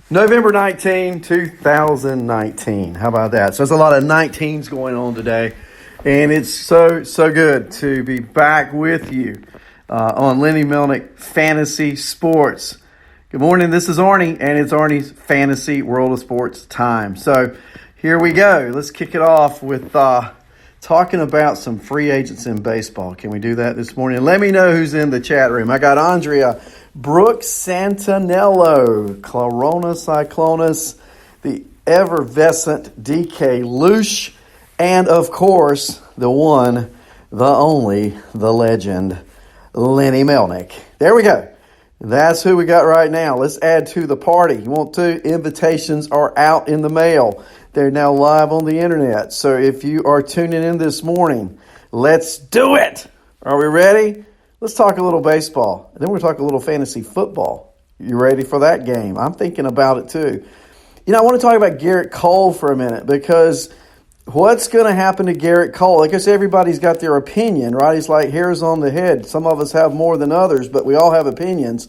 November 19, 2019. How about that? So there's a lot of 19s going on today. And it's so good to be back with you on Lenny Melnick Fantasy Sports. Good morning. This is Arnie, and it's Arnie's Fantasy World of Sports time. So here we go. Let's kick it off with talking about some free agents in baseball. Can we do that this morning? Let me know who's in the chat room. I got Andrea Brooks Santanello, Clarona Cyclonus, the effervescent DK Lush, and of course, the one, the only, the legend, Lenny Melnick. There we go. That's who we got right now. Let's add to the party. You want to? Invitations are out in the mail. They're now live on the internet. So if you are tuning in this morning, let's do it. Are we ready? Let's talk a little baseball. And then we'll talk a little fantasy football. You ready for that game? I'm thinking about it too. I want to talk about Gerrit Cole for a minute because what's going to happen to Gerrit Cole? I guess everybody's got their opinion, right? He's like hairs on the head. Some of us have more than others, but we all have opinions.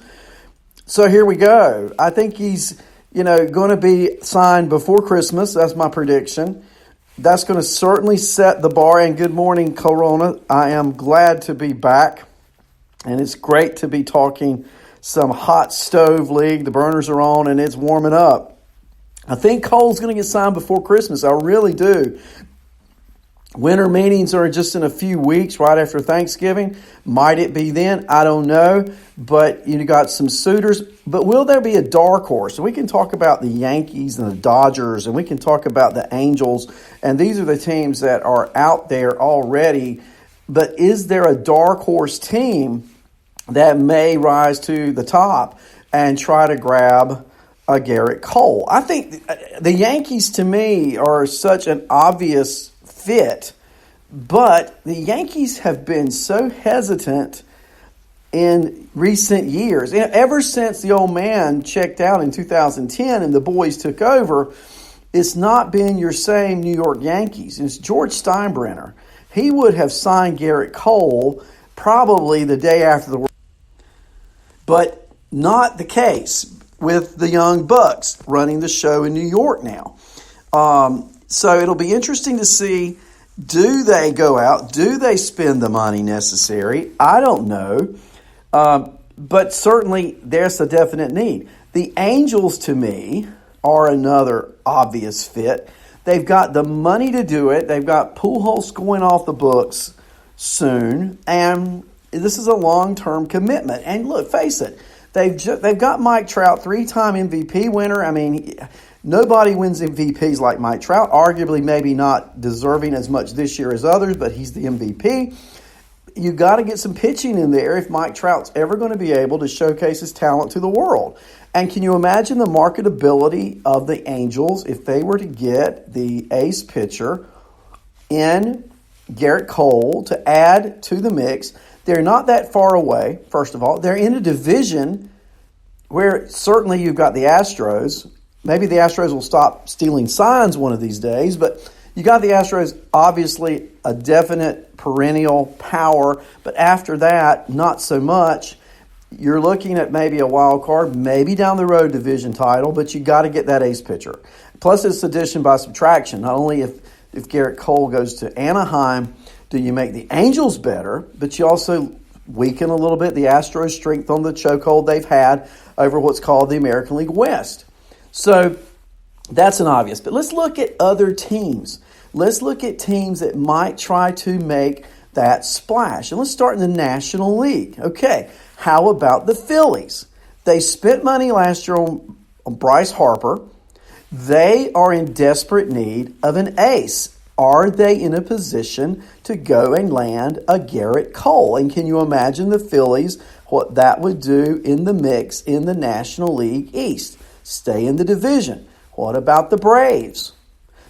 So here we go. I think he's, going to be signed before Christmas. That's my prediction. That's going to certainly set the bar. And good morning, Corona. I am glad to be back. And it's great to be talking some hot stove league. The burners are on and it's warming up. I think Cole's going to get signed before Christmas. I really do. Winter meetings are just in a few weeks, right after Thanksgiving. Might it be then? I don't know. But you got some suitors. But will there be a dark horse? So we can talk about the Yankees and the Dodgers, and we can talk about the Angels. And these are the teams that are out there already. But is there a dark horse team that may rise to the top and try to grab a Gerrit Cole? I think the Yankees, to me, are such an obvious fit, but the Yankees have been so hesitant in recent years. Ever since the old man checked out in 2010 and the boys took over, it's not been your same New York Yankees. It's George Steinbrenner. He would have signed Gerrit Cole probably the day after the World, but not the case with the Young Bucks running the show in New York now. So it'll be interesting to see, do they go out? Do they spend the money necessary? I don't know. But certainly there's a definite need. The Angels, to me, are another obvious fit. They've got the money to do it. They've got Pujols going off the books soon. And this is a long-term commitment. And look, face it, they've got Mike Trout, 3-time MVP winner. I mean, nobody wins MVPs like Mike Trout. Arguably, maybe not deserving as much this year as others, but he's the MVP. You got to get some pitching in there if Mike Trout's ever going to be able to showcase his talent to the world. And can you imagine the marketability of the Angels if they were to get the ace pitcher in Gerrit Cole to add to the mix? They're not that far away, first of all. They're in a division where certainly you've got the Astros. Maybe the Astros will stop stealing signs one of these days, but you got the Astros, obviously a definite perennial power, but after that, not so much. You're looking at maybe a wild card, maybe down the road division title, but you got to get that ace pitcher. Plus, it's addition by subtraction. Not only if Gerrit Cole goes to Anaheim, do you make the Angels better, but you also weaken a little bit the Astros' strength on the chokehold they've had over what's called the American League West. So that's an obvious. But let's look at other teams. Let's look at teams that might try to make that splash. And let's start in the National League. Okay, how about the Phillies? They spent money last year on Bryce Harper. They are in desperate need of an ace. Are they in a position to go and land a Gerrit Cole? And can you imagine the Phillies, what that would do in the mix in the National League East? Stay in the division. What about the Braves?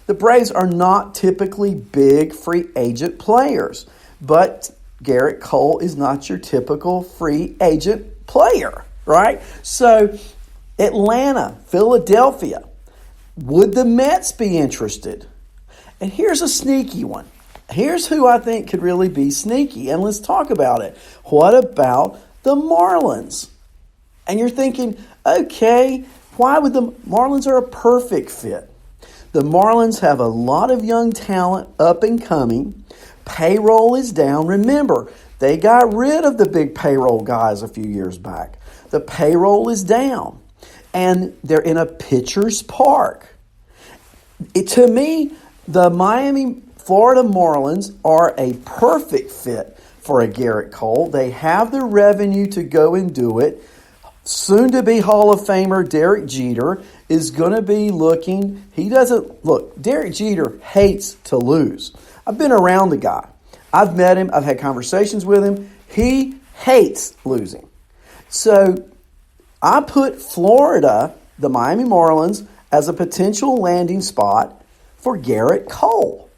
The Braves are not typically big free agent players, but Gerrit Cole is not your typical free agent player, right? So Atlanta, Philadelphia, would the Mets be interested? And here's a sneaky one. Here's who I think could really be sneaky, and let's talk about it. What about the Marlins? And you're thinking, okay, Why would the Marlins are a perfect fit? The Marlins have a lot of young talent up and coming. Payroll is down. Remember, they got rid of the big payroll guys a few years back. The payroll is down. And they're in a pitcher's park. To me, the Miami, Florida Marlins are a perfect fit for a Garrett Cole. They have the revenue to go and do it. Soon-to-be Hall of Famer Derek Jeter is going to be looking. Derek Jeter hates to lose. I've been around the guy. I've met him. I've had conversations with him. He hates losing. So I put Florida, the Miami Marlins, as a potential landing spot for Garrett Cole.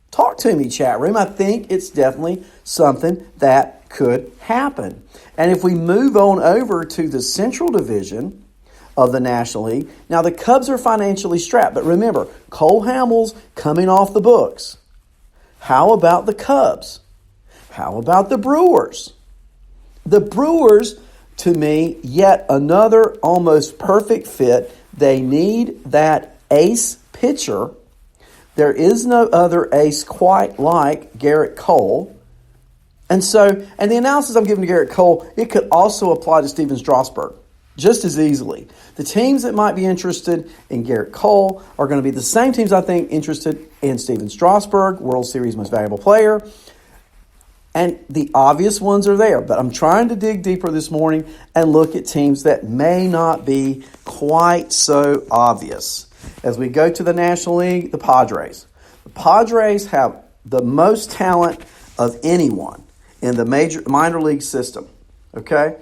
Talk to me, chat room. I think it's definitely something that could happen. And if we move on over to the Central Division of the National League, now the Cubs are financially strapped. But remember, Cole Hamels coming off the books. How about the Cubs? How about the Brewers? The Brewers, to me, yet another almost perfect fit. They need that ace pitcher. There is no other ace quite like Garrett Cole. And the analysis I'm giving to Garrett Cole, it could also apply to Steven Strasburg just as easily. The teams that might be interested in Garrett Cole are going to be the same teams, I think, interested in Steven Strasburg, World Series most valuable player. And the obvious ones are there. But I'm trying to dig deeper this morning and look at teams that may not be quite so obvious. As we go to the National League, the Padres. The Padres have the most talent of anyone in the minor league system. Okay?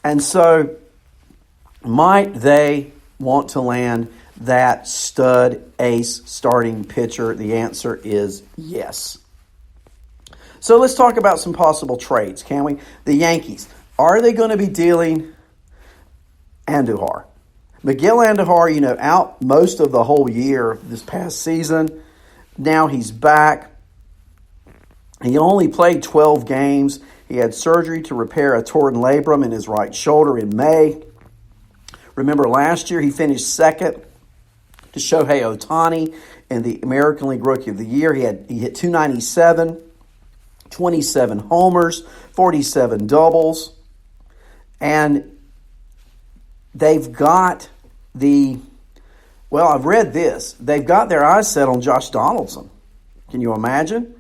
And so, might they want to land that stud ace starting pitcher? The answer is yes. So let's talk about some possible trades, can we? The Yankees. Are they going to be dealing Andujar? Miguel Andujar, out most of the whole year this past season. Now he's back. He only played 12 games. He had surgery to repair a torn labrum in his right shoulder in May. Remember, last year he finished second to Shohei Ohtani in the American League Rookie of the Year. He hit 297, 27 homers, 47 doubles. And they've got I've read this. They've got their eyes set on Josh Donaldson. Can you imagine?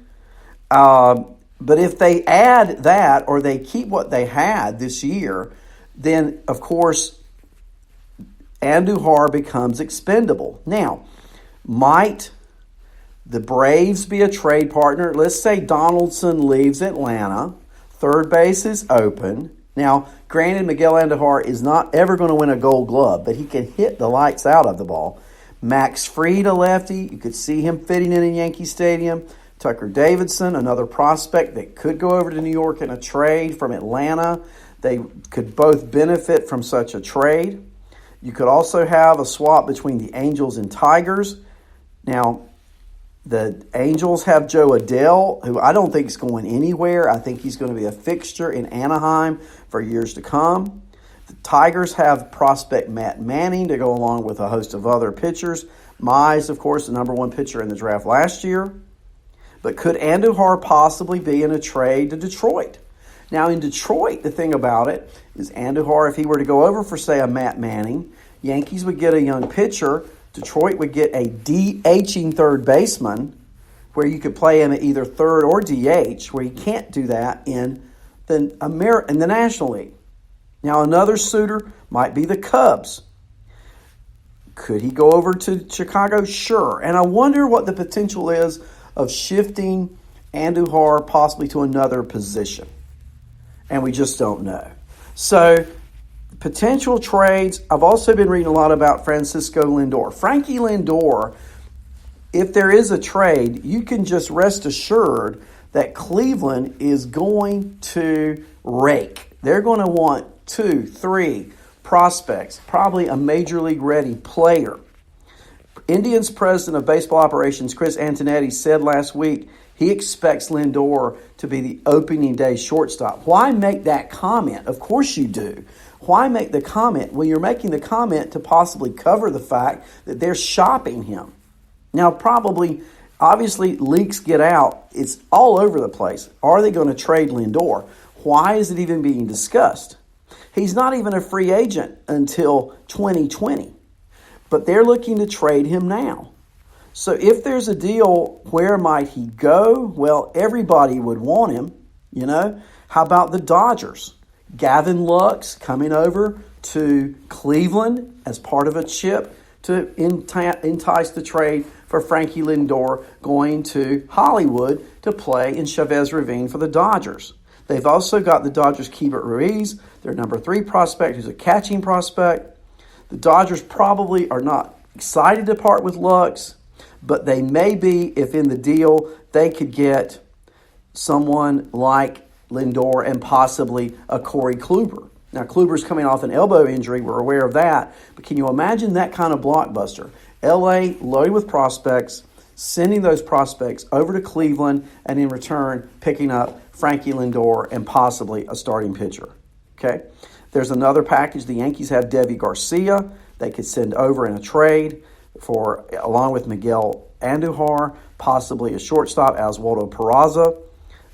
But if they add that or they keep what they had this year, then, of course, Andujar becomes expendable. Now, might the Braves be a trade partner? Let's say Donaldson leaves Atlanta. Third base is open. Now, granted, Miguel Andujar is not ever going to win a Gold Glove, but he can hit the lights out of the ball. Max Fried, a lefty, you could see him fitting in Yankee Stadium. Tucker Davidson, another prospect that could go over to New York in a trade from Atlanta. They could both benefit from such a trade. You could also have a swap between the Angels and Tigers. Now, the Angels have Joe Adele, who I don't think is going anywhere. I think he's going to be a fixture in Anaheim for years to come. The Tigers have prospect Matt Manning to go along with a host of other pitchers. Mize, of course, the number one pitcher in the draft last year. But could Andujar possibly be in a trade to Detroit? Now, in Detroit, the thing about it is Andujar, if he were to go over for, say, a Matt Manning, Yankees would get a young pitcher. Detroit would get a DHing third baseman where you could play him at either third or DH, where you can't do that in the National League. Now, another suitor might be the Cubs. Could he go over to Chicago? Sure. And I wonder what the potential is of shifting Andujar possibly to another position. And we just don't know. So, potential trades. I've also been reading a lot about Francisco Lindor. Frankie Lindor, if there is a trade, you can just rest assured that Cleveland is going to rake. They're going to want 2, 3 prospects, probably a major league ready player. Indians president of baseball operations, Chris Antonetti, said last week he expects Lindor to be the opening day shortstop. Why make that comment? Of course you do. Why make the comment? Well, you're making the comment to possibly cover the fact that they're shopping him. Now, obviously, leaks get out. It's all over the place. Are they going to trade Lindor? Why is it even being discussed? He's not even a free agent until 2020, but they're looking to trade him now. So if there's a deal, where might he go? Well, everybody would want him, How about the Dodgers? Gavin Lux coming over to Cleveland as part of a chip to entice the trade for Frankie Lindor going to Hollywood to play in Chavez Ravine for the Dodgers. They've also got the Dodgers' Keibert Ruiz, their number 3 prospect, who's a catching prospect. The Dodgers probably are not excited to part with Lux, but they may be if in the deal they could get someone like Lindor and possibly a Corey Kluber. Now, Kluber's coming off an elbow injury. We're aware of that. But can you imagine that kind of blockbuster? L.A. loaded with prospects, sending those prospects over to Cleveland, and in return picking up Frankie Lindor and possibly a starting pitcher. Okay? There's another package. The Yankees have Deivi Garcia. They could send over in a trade along with Miguel Andujar, possibly a shortstop, Oswaldo Peraza.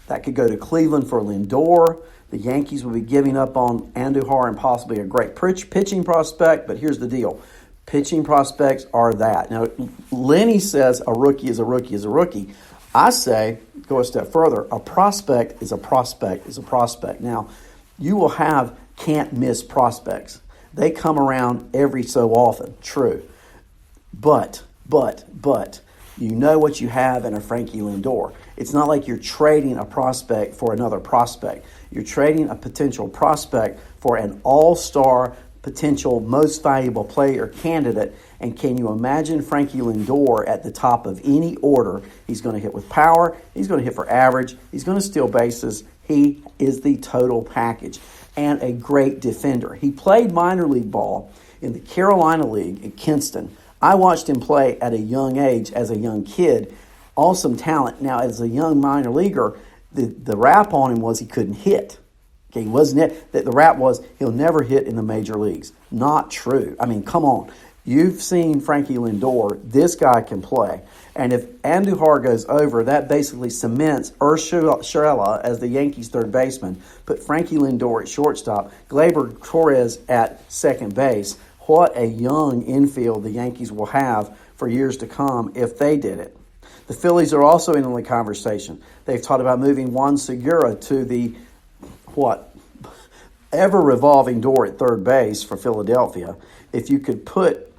That could go to Cleveland for Lindor. The Yankees will be giving up on Andujar and possibly a great pitching prospect, but here's the deal. Pitching prospects are that. Now, Lenny says a rookie is a rookie is a rookie. I say, go a step further, a prospect is a prospect is a prospect. Now, you will have can't-miss prospects. They come around every so often, true. But, you know what you have in a Frankie Lindor. It's not like you're trading a prospect for another prospect. You're trading a potential prospect for an all-star potential most valuable player candidate. And can you imagine Frankie Lindor at the top of any order? He's going to hit with power. He's going to hit for average. He's going to steal bases. He is the total package and a great defender. He played minor league ball in the Carolina League at Kinston. I watched him play at a young age as a young kid. Awesome talent. Now, as a young minor leaguer, the rap on him was he couldn't hit. Okay, he wasn't. The rap was he'll never hit in the major leagues. Not true. I mean, come on. You've seen Frankie Lindor. This guy can play. And if Andujar goes over, that basically cements Urshela as the Yankees' third baseman. Put Frankie Lindor at shortstop. Gleyber Torres at second base. What a young infield the Yankees will have for years to come if they did it. The Phillies are also in the conversation. They've talked about moving Juan Segura to the ever-revolving door at third base for Philadelphia. If you could put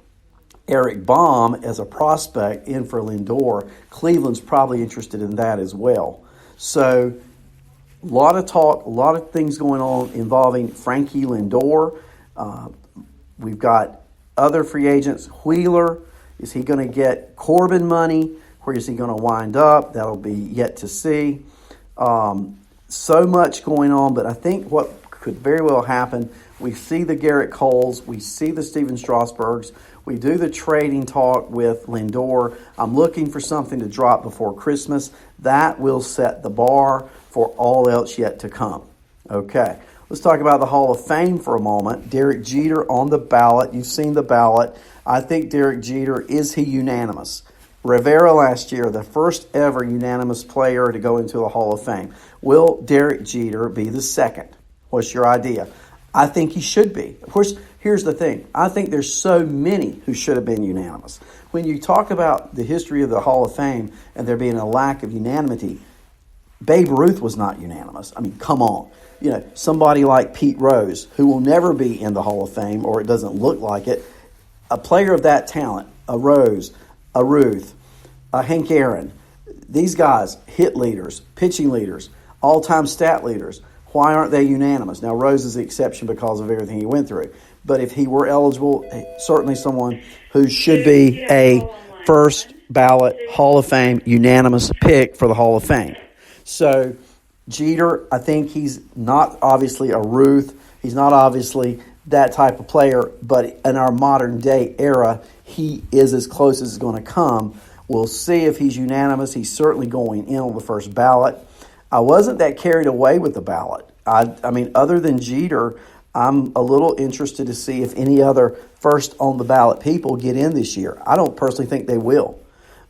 Eric Baum as a prospect in for Lindor, Cleveland's probably interested in that as well. So, a lot of talk, a lot of things going on involving Frankie Lindor. We've got other free agents. Wheeler, is he going to get Corbin money? Where is he going to wind up? That'll be yet to see. So much going on, but I think what could very well happen, we see the Garrett Coles, we see the Steven Strasburgs, we do the trading talk with Lindor. I'm looking for something to drop before Christmas. That will set the bar for all else yet to come. Okay. Let's talk about the Hall of Fame for a moment. Derek Jeter on the ballot. You've seen the ballot. I think Derek Jeter, is he unanimous? Rivera last year, the first ever unanimous player to go into the Hall of Fame. Will Derek Jeter be the second? What's your idea? I think he should be. Of course, here's the thing. I think there's so many who should have been unanimous. When you talk about the history of the Hall of Fame and there being a lack of unanimity, Babe Ruth was not unanimous. I mean, come on. Somebody like Pete Rose, who will never be in the Hall of Fame, or it doesn't look like it, a player of that talent, a Rose, a Ruth, a Hank Aaron, these guys, hit leaders, pitching leaders, all-time stat leaders, why aren't they unanimous? Now, Rose is the exception because of everything he went through. But if he were eligible, certainly someone who should be a first ballot Hall of Fame unanimous pick for the Hall of Fame. So, Jeter, I think he's not obviously a Ruth. He's not obviously that type of player, but in our modern day era, he is as close as it's going to come. We'll see if he's unanimous. He's certainly going in on the first ballot. I wasn't that carried away with the ballot. I mean, other than Jeter, I'm a little interested to see if any other first on the ballot people get in this year. I don't personally think they will.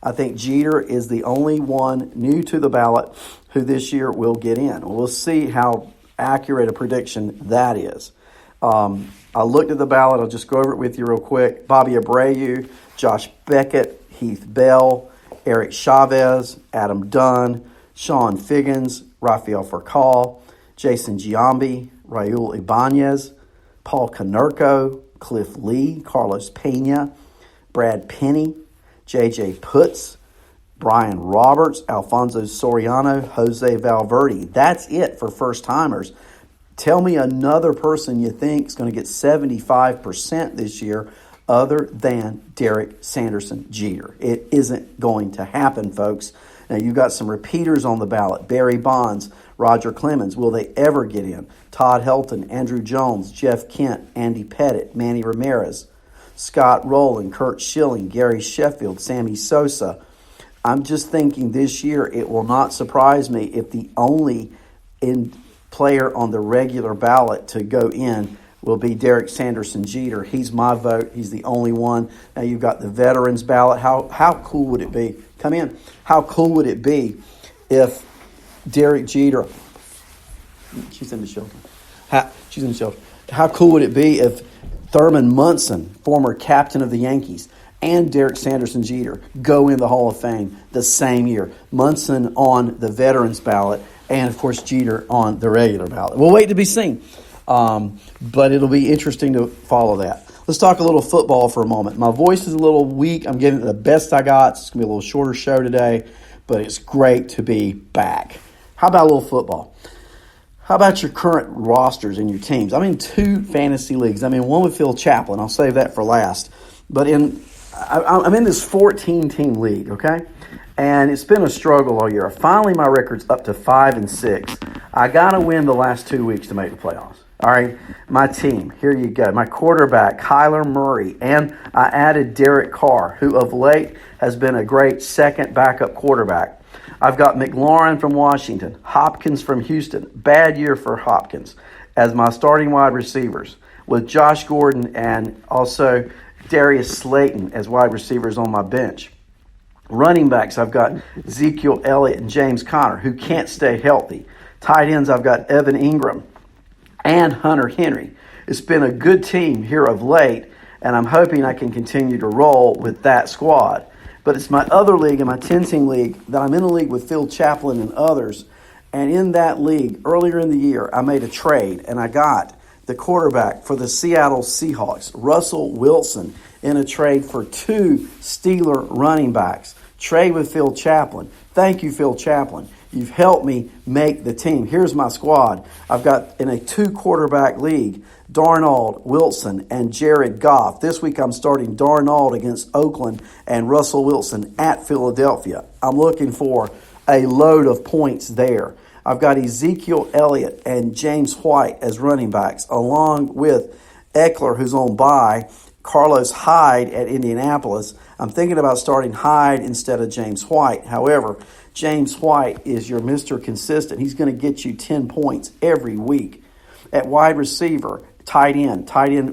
I think Jeter is the only one new to the ballot who this year will get in. We'll see how accurate a prediction that is. I looked at the ballot. I'll just go over it with you real quick. Bobby Abreu, Josh Beckett, Heath Bell, Eric Chavez, Adam Dunn, Sean Figgins, Rafael Furcal, Jason Giambi, Raul Ibanez, Paul Konerko, Cliff Lee, Carlos Pena, Brad Penny, J.J. Putz, Brian Roberts, Alfonso Soriano, Jose Valverde. That's it for first-timers. Tell me another person you think is going to get 75% this year other than Derek Sanderson Jeter. It isn't going to happen, folks. Now, you've got some repeaters on the ballot. Barry Bonds, Roger Clemens. Will they ever get in? Todd Helton, Andrew Jones, Jeff Kent, Andy Pettit, Manny Ramirez, Scott Rowland, Kurt Schilling, Gary Sheffield, Sammy Sosa. I'm just thinking this year it will not surprise me if the only player on the regular ballot to go in will be Derek Sanderson Jeter. He's my vote. He's the only one. Now you've got the veterans ballot. How cool would it be? Come in. How cool would it be if Derek Jeter, she's in the shelter. She's in the shelter. How cool would it be if Thurman Munson, former captain of the Yankees, and Derek Sanderson Jeter go in the Hall of Fame the same year? Munson on the veterans ballot and, of course, Jeter on the regular ballot. We'll wait to be seen, but it'll be interesting to follow that. Let's talk a little football for a moment. My voice is a little weak. I'm giving it the best I got. It's going to be a little shorter show today, but it's great to be back. How about a little football? How about your current rosters and your teams? I'm in 2 fantasy leagues. I'm in one with Phil Chaplin. I'll save that for last. But I'm in this 14-team league, okay? And it's been a struggle all year. Finally, my record's up to 5-6. I got to win the last 2 weeks to make the playoffs. All right, my team, here you go. My quarterback, Kyler Murray, and I added Derek Carr, who of late has been a great second backup quarterback. I've got McLaurin from Washington, Hopkins from Houston. Bad year for Hopkins as my starting wide receivers, with Josh Gordon and also Darius Slayton as wide receivers on my bench. Running backs, I've got Ezekiel Elliott and James Conner, who can't stay healthy. Tight ends, I've got Evan Ingram and Hunter Henry. It's been a good team here of late, and I'm hoping I can continue to roll with that squad. But it's my other league, in my 10-team league, that I'm in a league with Phil Chaplin and others. And in that league, earlier in the year, I made a trade, and I got the quarterback for the Seattle Seahawks, Russell Wilson, in a trade for 2 Steeler running backs. Trade with Phil Chaplin. Thank you, Phil Chaplin. You've helped me make the team. Here's my squad. I've got, in a 2-quarterback league, Darnold, Wilson, and Jared Goff. This week I'm starting Darnold against Oakland and Russell Wilson at Philadelphia. I'm looking for a load of points there. I've got Ezekiel Elliott and James White as running backs, along with Eckler, who's on bye, Carlos Hyde at Indianapolis. I'm thinking about starting Hyde instead of James White. However, James White is your Mr. Consistent. He's going to get you 10 points every week. At wide receiver, tight end,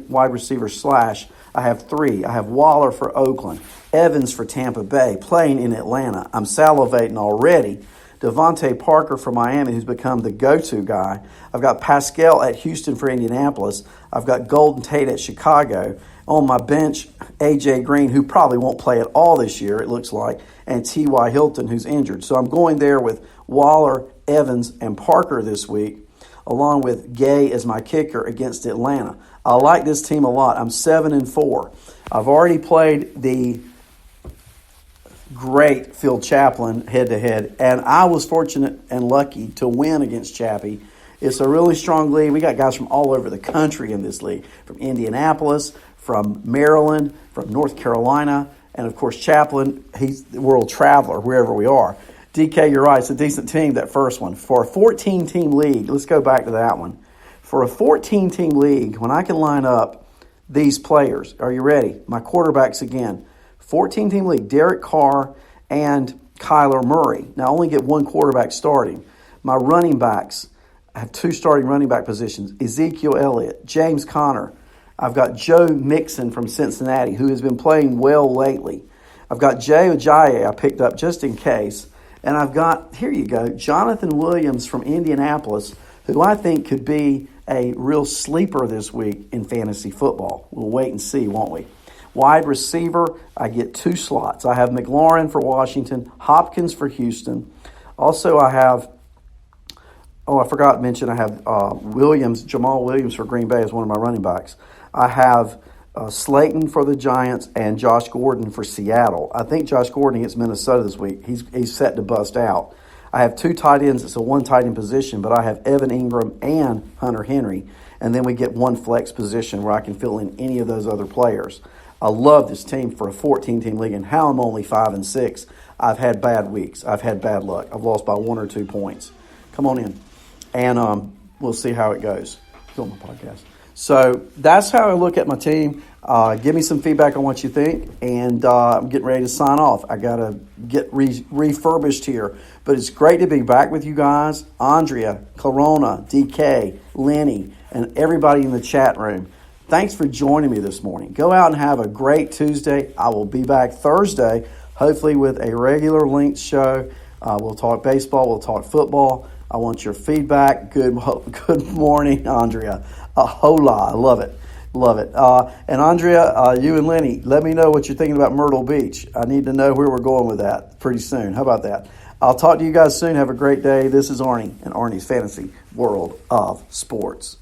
wide receiver slash, I have 3. I have Waller for Oakland, Evans for Tampa Bay, playing in Atlanta. I'm salivating already. Devontae Parker for Miami, who's become the go-to guy. I've got Pascal at Houston for Indianapolis. I've got Golden Tate at Chicago. On my bench, A.J. Green, who probably won't play at all this year, it looks like, and T.Y. Hilton, who's injured. So I'm going there with Waller, Evans, and Parker this week, along with Gay as my kicker against Atlanta. I like this team a lot. I'm 7-4. I've already played the great Phil Chaplin head-to-head, and I was fortunate and lucky to win against Chappie. It's a really strong league. We got guys from all over the country in this league, from Indianapolis, from Maryland, from North Carolina, and of course Chaplin, he's the world traveler wherever we are. DK, you're right, it's a decent team, that first one. For a 14-team league, let's go back to that one. For a 14-team league, when I can line up these players, are you ready? My quarterbacks again. 14-team league, Derek Carr and Kyler Murray. Now, I only get one quarterback starting. My running backs, I have 2 starting running back positions, Ezekiel Elliott, James Conner. I've got Joe Mixon from Cincinnati, who has been playing well lately. I've got Jay Ajayi I picked up just in case. And I've got, here you go, Jonathan Williams from Indianapolis, who I think could be a real sleeper this week in fantasy football. We'll wait and see, won't we? Wide receiver, I get 2 slots. I have McLaurin for Washington, Hopkins for Houston. Also, I have, I forgot to mention, I have Jamal Williams for Green Bay as one of my running backs. I have Slayton for the Giants and Josh Gordon for Seattle. I think Josh Gordon against Minnesota this week, he's set to bust out. I have 2 tight ends. It's a 1 tight end position, but I have Evan Ingram and Hunter Henry. And then we get 1 flex position where I can fill in any of those other players. I love this team for a 14-team league, and how I'm only 5-6. I've had bad weeks. I've had bad luck. I've lost by 1 or 2 points. Come on in, and we'll see how it goes. It's on my podcast. So that's how I look at my team. Give me some feedback on what you think, and I'm getting ready to sign off. I got to get refurbished here, but it's great to be back with you guys. Andrea, Corona, DK, Lenny, and everybody in the chat room. Thanks for joining me this morning. Go out and have a great Tuesday. I will be back Thursday, hopefully with a regular linked show. We'll talk baseball. We'll talk football. I want your feedback. Good morning, Andrea. Hola. I love it. Love it. And Andrea, you and Lenny, let me know what you're thinking about Myrtle Beach. I need to know where we're going with that pretty soon. How about that? I'll talk to you guys soon. Have a great day. This is Arnie and Arnie's Fantasy World of Sports.